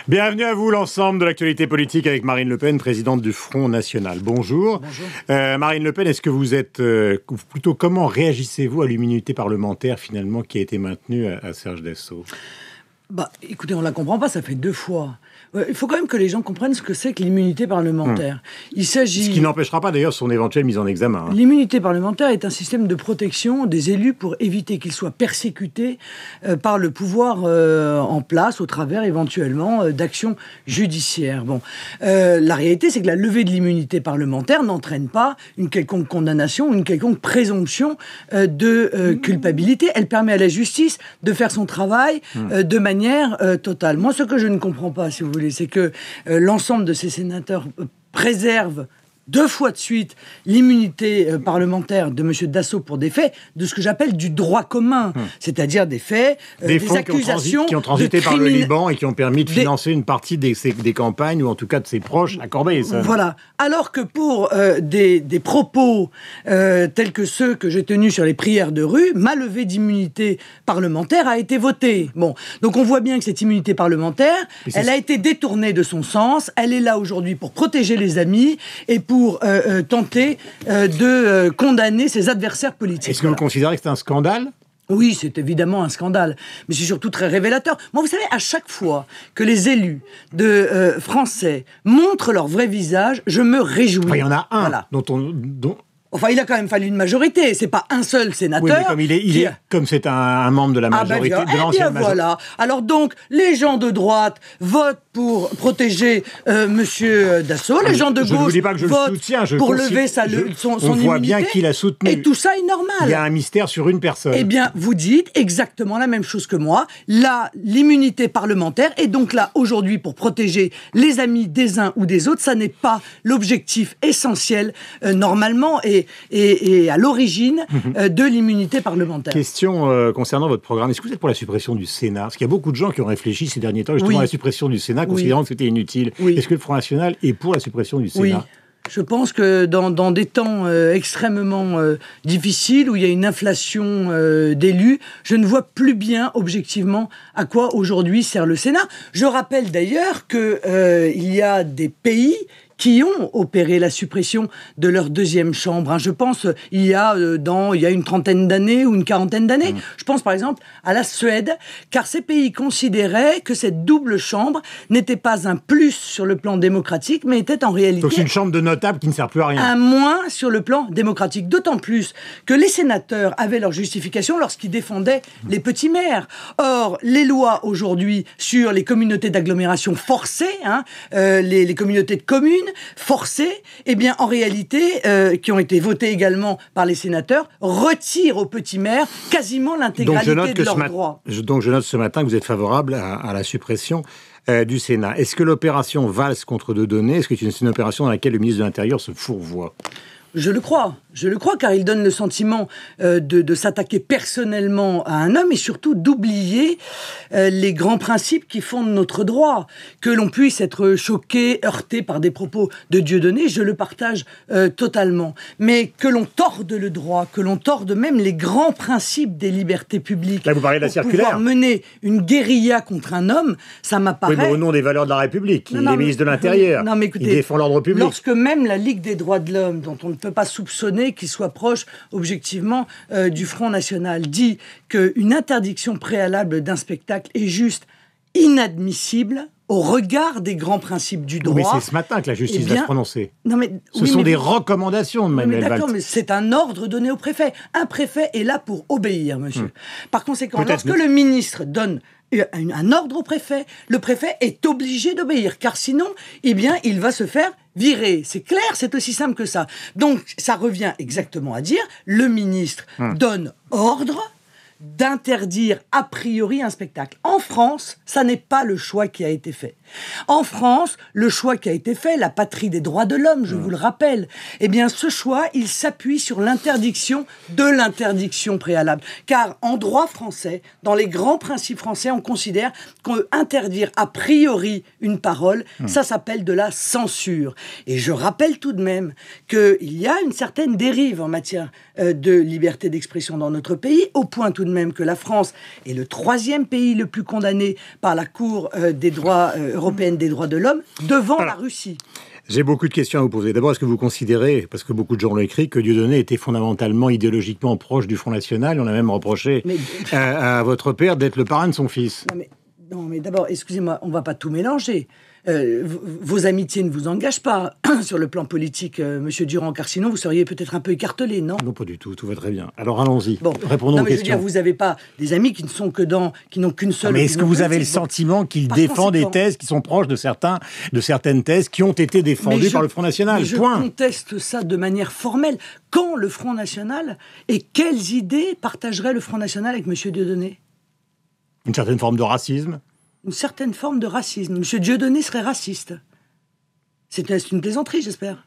Bienvenue à vous, l'ensemble de l'actualité politique avec Marine Le Pen, présidente du Front National. Bonjour. Bonjour. Marine Le Pen, est-ce que vous êtes... plutôt, comment réagissez-vous à l'immunité parlementaire, finalement, qui a été maintenue à Serge Dassault ? Écoutez, on la comprend pas, ça fait 2 fois. Il faut quand même que les gens comprennent ce que c'est que l'immunité parlementaire. Il s'agit... Ce qui n'empêchera pas d'ailleurs son éventuelle mise en examen. L'immunité parlementaire est un système de protection des élus pour éviter qu'ils soient persécutés par le pouvoir en place au travers éventuellement d'actions judiciaires. La réalité, c'est que la levée de l'immunité parlementaire n'entraîne pas une quelconque condamnation, une quelconque présomption de culpabilité. Elle permet à la justice de faire son travail de manière totale. Moi, ce que je ne comprends pas, si vous voulez, c'est que l'ensemble de ces sénateurs préservent 2 fois de suite l'immunité parlementaire de M. Dassault pour des faits de ce que j'appelle du droit commun, c'est-à-dire des faits, des accusations qui ont transité par le Liban et qui ont permis de financer une partie des campagnes, ou en tout cas de ses proches, à Corbeil. Ça. Voilà. Alors que pour des propos tels que ceux que j'ai tenus sur les prières de rue, ma levée d'immunité parlementaire a été votée. Donc on voit bien que cette immunité parlementaire, elle a été détournée de son sens, elle est là aujourd'hui pour protéger les amis et pour tenter de condamner ses adversaires politiques. Est-ce que vous considérez que c'est un scandale ? Oui, c'est évidemment un scandale, mais c'est surtout très révélateur. Moi, vous savez, à chaque fois que les élus français montrent leur vrai visage, je me réjouis. Enfin, il y en a un voilà. dont... Enfin, il a quand même fallu une majorité. C'est pas un seul sénateur. Oui, mais comme c'est un membre de la majorité, de l'ancienne majorité. Voilà. Alors donc, les gens de droite votent pour protéger Monsieur Dassault. Les gens de gauche votent pour lever son immunité. On voit bien qu'il a soutenu. Et tout ça est normal. Il y a un mystère sur une personne. Eh bien, vous dites exactement la même chose que moi. Là, l'immunité parlementaire est donc là aujourd'hui pour protéger les amis des uns ou des autres. Ça n'est pas l'objectif essentiel normalement et à l'origine de l'immunité parlementaire. Question concernant votre programme. Est-ce que vous êtes pour la suppression du Sénat ? Parce qu'il y a beaucoup de gens qui ont réfléchi ces derniers temps justement à la suppression du Sénat, considérant que c'était inutile. Est-ce que le Front National est pour la suppression du Sénat ? Oui. Je pense que dans des temps extrêmement difficiles, où il y a une inflation d'élus, je ne vois plus bien objectivement à quoi aujourd'hui sert le Sénat. Je rappelle d'ailleurs qu'il y a des pays qui ont opéré la suppression de leur 2e chambre. Je pense il y a une 30aine d'années ou une 40aine d'années. Je pense par exemple à la Suède, car ces pays considéraient que cette double chambre n'était pas un plus sur le plan démocratique, mais était en réalité... Donc c'est une chambre de notables qui ne sert plus à rien. Un moins sur le plan démocratique. D'autant plus que les sénateurs avaient leur justification lorsqu'ils défendaient les petits maires. Or, les lois aujourd'hui sur les communautés d'agglomération forcées, les communautés de communes, forcées, eh bien, en réalité, qui ont été votées également par les sénateurs, retirent aux petits maires quasiment l'intégralité de leurs droits. Donc je note ce matin que vous êtes favorable à la suppression du Sénat. Est-ce que l'opération Valls contre Dieudonné, est-ce que c'est une opération dans laquelle le ministre de l'Intérieur se fourvoie ? Je le crois, car il donne le sentiment de s'attaquer personnellement à un homme et surtout d'oublier les grands principes qui fondent notre droit. Que l'on puisse être choqué, heurté par des propos de Dieudonné, je le partage totalement. Mais que l'on torde le droit, que l'on torde même les grands principes des libertés publiques. Là, vous parlez de la circulaire. Pour pouvoir mener une guérilla contre un homme, ça m'apparaît... Oui, mais au nom des valeurs de la République. Il est ministre de l'Intérieur. Il défend l'ordre public. Lorsque même la Ligue des droits de l'homme, dont on ne peut pas soupçonner qu'il soit proche, objectivement, du Front National, dit qu'une interdiction préalable d'un spectacle est juste inadmissible au regard des grands principes du droit. Mais c'est ce matin que la justice va se prononcer. Ce sont des recommandations de Manuel Valls. D'accord, mais c'est un ordre donné au préfet. Un préfet est là pour obéir, monsieur. Par conséquent, lorsque le ministre donne un ordre au préfet, le préfet est obligé d'obéir, car sinon, il va se faire virer. C'est clair, c'est aussi simple que ça. Donc, ça revient exactement à dire, le ministre donne ordre d'interdire a priori un spectacle. En France, ça n'est pas le choix qui a été fait. En France, le choix qui a été fait, la patrie des droits de l'homme, je vous le rappelle, eh bien ce choix, il s'appuie sur l'interdiction de l'interdiction préalable. Car en droit français, dans les grands principes français, on considère qu'interdire a priori une parole, ça s'appelle de la censure. Et je rappelle tout de même qu'il y a une certaine dérive en matière de liberté d'expression dans notre pays, au point tout tout de même que la France est le 3e pays le plus condamné par la Cour des droits européenne des droits de l'homme, devant la Russie. J'ai beaucoup de questions à vous poser. D'abord, est-ce que vous considérez, parce que beaucoup de gens l'ont écrit, que Dieudonné était fondamentalement, idéologiquement proche du Front National? On a même reproché à votre père d'être le parrain de son fils. Non, mais d'abord, excusez-moi, on ne va pas tout mélanger. Vos amitiés ne vous engagent pas sur le plan politique, Monsieur Durand, car sinon vous seriez peut-être un peu écartelé, non? Non, pas du tout, tout va très bien. Alors allons-y, aux questions. répondons aux questions. Je veux dire, vous n'avez pas des amis qui n'ont qu'une seule... Mais est-ce que vous avez le sentiment qu'il défend des thèses qui sont proches de certaines thèses qui ont été défendues par le Front National? Mais je conteste ça de manière formelle. Quand le Front National, et quelles idées partagerait le Front National avec Monsieur Dieudonné? Une certaine forme de racisme? Une certaine forme de racisme. Monsieur Dieudonné serait raciste. C'est une plaisanterie, j'espère.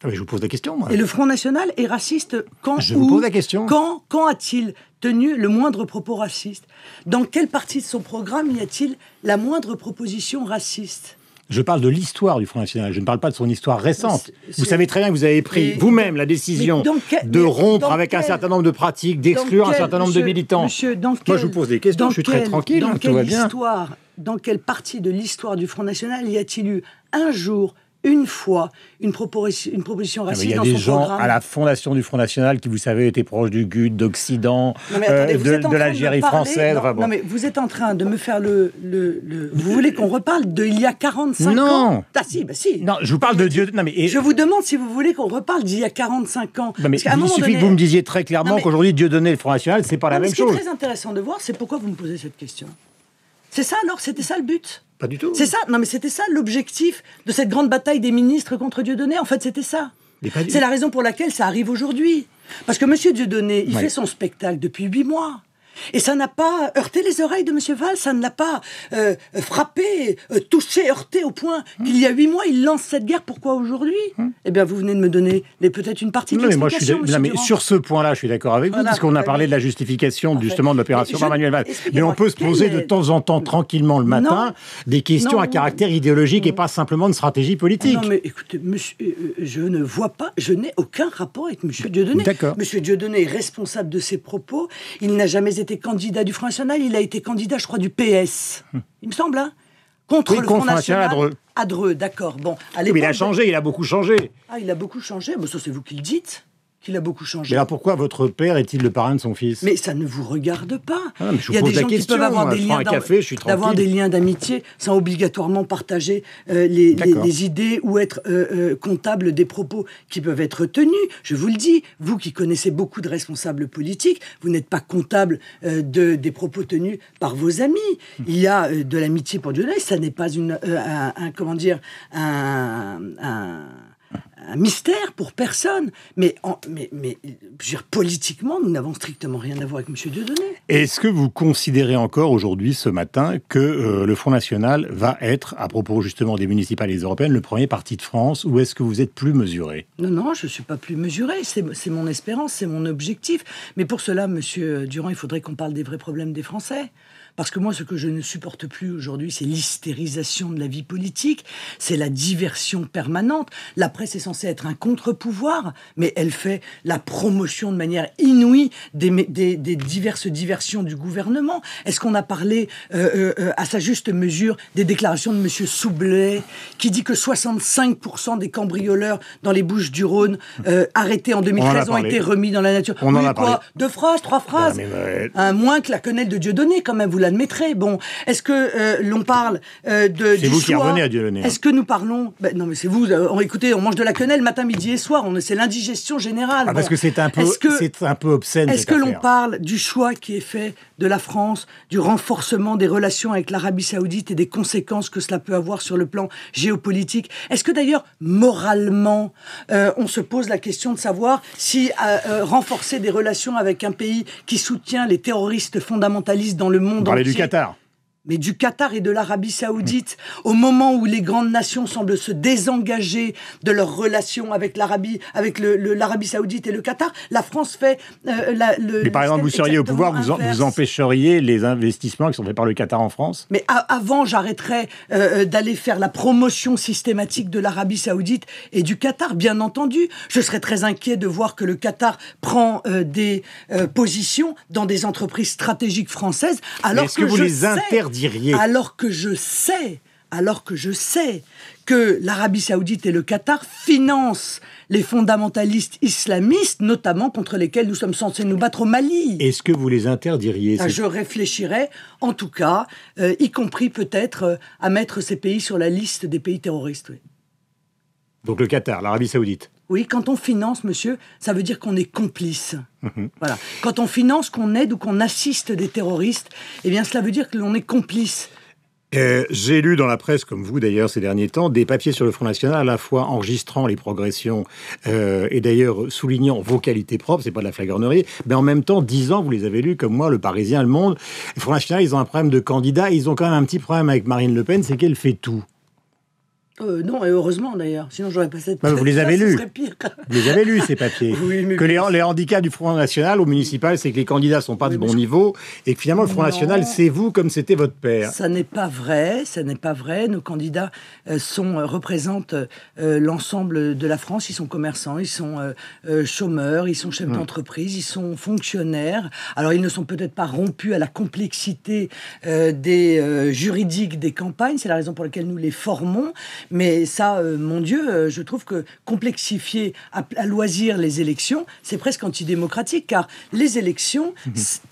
Mais je vous pose la question, moi. Et le Front National est raciste quand? Je vous pose la question. Quand a-t-il tenu le moindre propos raciste? Dans quelle partie de son programme y a-t-il la moindre proposition raciste? Je parle de l'histoire du Front National, je ne parle pas de son histoire récente. Vous savez très bien que vous avez pris vous-même la décision de rompre avec un certain nombre de pratiques, d'exclure un certain nombre de militants. Moi, je vous pose des questions, je suis très tranquille, tout va bien. Dans quelle partie de l'histoire du Front National y a-t-il eu un jour, une fois, une proposition raciste dans son programme? Il y a des gens à la fondation du Front National qui, vous savez, étaient proches du GUD, d'Occident, de l'Algérie française. Non, mais vous êtes en train de me faire Vous voulez qu'on reparle d'il y a 45 ans? Ah si, bah si. Non, je vous parle de Dieu. Non, mais je vous demande si vous voulez qu'on reparle d'il y a 45 ans. Non, mais il suffit que vous me disiez très clairement qu'aujourd'hui, Dieudonné et le Front National, c'est pas la même chose. Ce qui est très intéressant de voir, c'est pourquoi vous me posez cette question. C'est ça alors? C'était ça le but? Pas du tout. C'est ça? Non, mais c'était ça l'objectif de cette grande bataille des ministres contre Dieudonné. En fait, c'était ça. C'est la raison pour laquelle ça arrive aujourd'hui. Parce que M. Dieudonné, il fait son spectacle depuis 8 mois. Et ça n'a pas heurté les oreilles de M. Valls, ça ne l'a pas frappé, touché, heurté au point qu'il y a 8 mois, il lance cette guerre. Pourquoi aujourd'hui? Eh bien, vous venez de me donner peut-être une partie de l'explication, mais sur ce point-là, je suis d'accord avec vous, parce qu'on a parlé de la justification justement de l'opération par Manuel Valls. Mais on peut se poser de temps en temps, tranquillement le matin, des questions à caractère idéologique et pas simplement de stratégie politique. Non, mais écoutez, monsieur, je ne vois pas, je n'ai aucun rapport avec M. Dieudonné. D'accord. M. Dieudonné est responsable de ses propos, il n'a jamais été candidat du Front National, il a été candidat, je crois, du PS. Il me semble, hein, contre le Front National à Dreux. D'accord. Bon, mais il a changé, il a beaucoup changé. Ah, il a beaucoup changé. Ça, c'est vous qui le dites. Qu'il a beaucoup changé. Mais alors pourquoi votre père est-il le parrain de son fils? Mais ça ne vous regarde pas. Mais il y a des gens qui peuvent avoir des liens d'amitié sans obligatoirement partager les idées ou être comptable des propos qui peuvent être tenus. Je vous le dis, vous qui connaissez beaucoup de responsables politiques, vous n'êtes pas comptable des propos tenus par vos amis. Il y a de l'amitié pour Dieu, ça n'est pas un mystère pour personne. Mais je veux dire, politiquement, nous n'avons strictement rien à voir avec M. Dieudonné. Est-ce que vous considérez encore aujourd'hui, ce matin, que le Front National va être, à propos justement des municipales et des européennes, le premier parti de France, ou est-ce que vous êtes plus mesuré? Non, je ne suis pas plus mesuré. C'est mon espérance, c'est mon objectif. Mais pour cela, M. Durand, il faudrait qu'on parle des vrais problèmes des Français. Parce que moi, ce que je ne supporte plus aujourd'hui, c'est l'hystérisation de la vie politique, c'est la diversion permanente. La presse est censée être un contre-pouvoir, mais elle fait la promotion de manière inouïe des diverses diversions du gouvernement. Est-ce qu'on a parlé à sa juste mesure des déclarations de M. Soublet, qui dit que 65% des cambrioleurs dans les Bouches-du-Rhône arrêtés en 2013 ont été remis dans la nature? On en a parlé. 2 phrases, 3 phrases. Moins que la quenelle de Dieudonné, quand même, vous l'admettrez. Bon, est-ce que l'on parle de c'est vous qui revenez à Dieudonné. Est-ce que nous parlons... non, mais c'est vous. Écoutez, on mange de la quenelle matin, midi et soir. C'est l'indigestion générale. Parce que c'est un peu obscène. Est-ce que l'on parle du choix qui est fait de la France, du renforcement des relations avec l'Arabie Saoudite et des conséquences que cela peut avoir sur le plan géopolitique? Est-ce que d'ailleurs, moralement, on se pose la question de savoir si renforcer des relations avec un pays qui soutient les terroristes fondamentalistes dans le monde entier... Du Qatar. mais du Qatar et de l'Arabie Saoudite, au moment où les grandes nations semblent se désengager de leurs relations avec l'Arabie Saoudite et le Qatar, la France fait Mais par exemple, vous seriez au pouvoir, vous empêcheriez les investissements qui sont faits par le Qatar en France? Mais avant, j'arrêterais d'aller faire la promotion systématique de l'Arabie Saoudite et du Qatar, bien entendu. Je serais très inquiet de voir que le Qatar prend des positions dans des entreprises stratégiques françaises, alors que vous les interdiriez? Alors que je sais que l'Arabie Saoudite et le Qatar financent les fondamentalistes islamistes, notamment contre lesquels nous sommes censés nous battre au Mali. Est-ce que vous les interdiriez? Je réfléchirais, en tout cas, y compris peut-être à mettre ces pays sur la liste des pays terroristes. Oui. Donc le Qatar, l'Arabie Saoudite. Oui, quand on finance, monsieur, ça veut dire qu'on est complice. Voilà. Quand on finance, qu'on aide ou qu'on assiste des terroristes, eh bien, cela veut dire que l'on est complice. J'ai lu dans la presse, comme vous d'ailleurs ces derniers temps, des papiers sur le Front National, à la fois enregistrant les progressions et d'ailleurs soulignant vos qualités propres, c'est pas de la flagornerie, mais en même temps disant, vous les avez lus comme moi, Le Parisien, Le Monde, le Front National, ils ont un problème de candidat, ils ont quand même un petit problème avec Marine Le Pen, c'est qu'elle fait tout. Non, et heureusement d'ailleurs, sinon j'aurais pas cette... Vous les avez lus. Pire. Vous les avez lus, ces papiers. Oui, mais... Que les handicaps du Front National au municipal, c'est que les candidats sont pas de bon niveau et que finalement le Front National, c'est vous comme c'était votre père. Ça n'est pas vrai, Nos candidats représentent l'ensemble de la France. Ils sont commerçants, ils sont chômeurs, ils sont chefs d'entreprise, ils sont fonctionnaires. Alors ils ne sont peut-être pas rompus à la complexité des juridiques des campagnes. C'est la raison pour laquelle nous les formons. Mais ça, mon Dieu, je trouve que complexifier à loisir les élections, c'est presque antidémocratique, car les élections,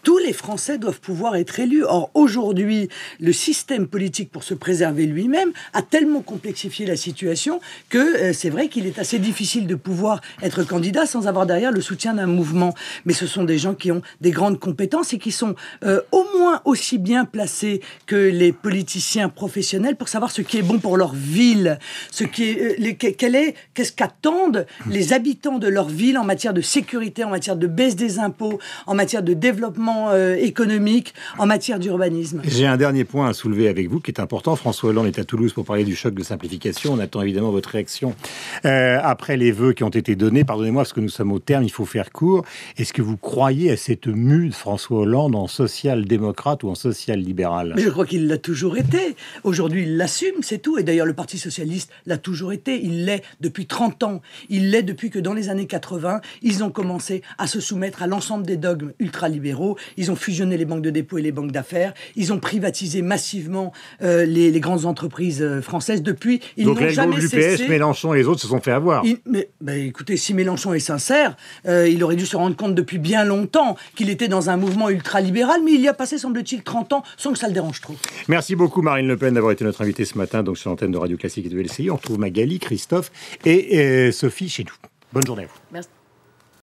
tous les Français doivent pouvoir être élus. Or, aujourd'hui, le système politique, pour se préserver lui-même, a tellement complexifié la situation que c'est vrai qu'il est assez difficile de pouvoir être candidat sans avoir derrière le soutien d'un mouvement. Mais ce sont des gens qui ont des grandes compétences et qui sont au moins aussi bien placés que les politiciens professionnels pour savoir ce qui est bon pour leur ville. Qu'est-ce qu'attendent les habitants de leur ville en matière de sécurité, en matière de baisse des impôts, en matière de développement économique, en matière d'urbanisme. J'ai un dernier point à soulever avec vous qui est important. François Hollande est à Toulouse pour parler du choc de simplification. On attend évidemment votre réaction après les vœux qui ont été donnés. Pardonnez-moi parce que nous sommes au terme, il faut faire court. Est-ce que vous croyez à cette mue de François Hollande en social-démocrate ou en social-libéral? Je crois qu'il l'a toujours été. Aujourd'hui, il l'assume, c'est tout. Et d'ailleurs, le Parti socialiste l'a toujours été. Il l'est depuis 30 ans. Il l'est depuis que dans les années 80, ils ont commencé à se soumettre à l'ensemble des dogmes ultralibéraux. Ils ont fusionné les banques de dépôt et les banques d'affaires. Ils ont privatisé massivement les grandes entreprises françaises. Depuis, ils n'ont jamais cessé... Donc l'UPS, Mélenchon et les autres se sont fait avoir. Écoutez, si Mélenchon est sincère, il aurait dû se rendre compte depuis bien longtemps qu'il était dans un mouvement ultralibéral, mais il y a passé, semble-t-il, 30 ans sans que ça le dérange trop. Merci beaucoup Marine Le Pen d'avoir été notre invitée ce matin donc sur l'antenne de Radio Classique et de LCI. On retrouve Magali, Christophe et Sophie chez nous. Bonne journée à vous. Merci.